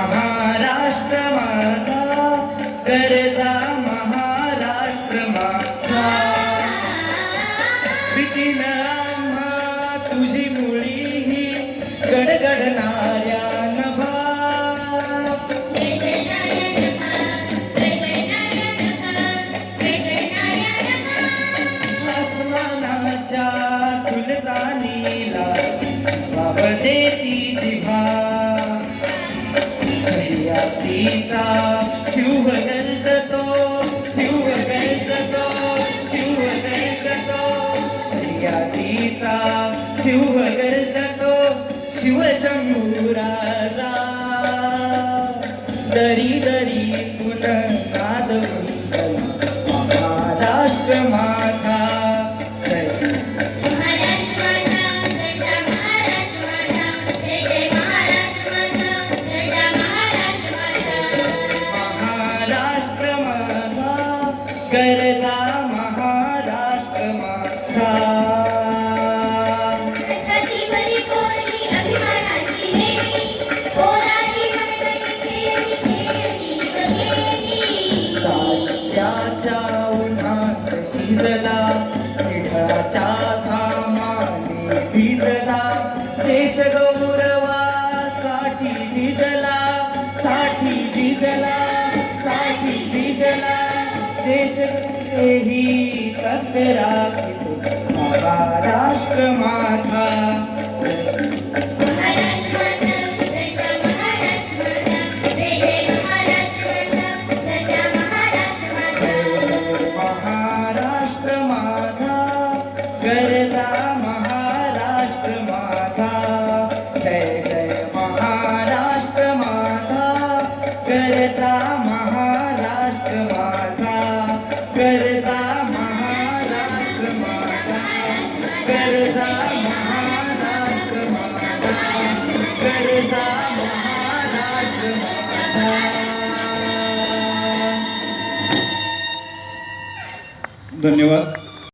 महाराष्ट्र माझा गरजा महाराष्ट्र माझा भीतीन आम्हा तुझी मुळी ही गडगडणाऱ्या नभा आसमानाच्या सुलतानीला जबाब देती जिव्हा सह्याद्रीचा शिव गरजतो शिव गरजतो शिव गरजतो सह्याद्रीचा शिव गरजतो शिवशंभूराजा दरी दरी पुननाद महाराष्ट्र माझा जय महाराष्ट्र माझा गरजा महाराष्ट्र माझा तात्याच्या उन्हात शिजला निढळाच्या घामाने भिजला देश गौरवासाठी झिजला साठी झिजला साठी झिजला देश ही राखितो महाराष्ट्र माझा महाराष्ट्र माझा गरजा महाराष्ट्र माझा जय जय महाराष्ट्र माझा गरजा महाराष्ट्र माझा गरजा महाराष्ट्र माझा गरजा महाराष्ट्र माझा गरजा महाराष्ट्र माझा. धन्यवाद.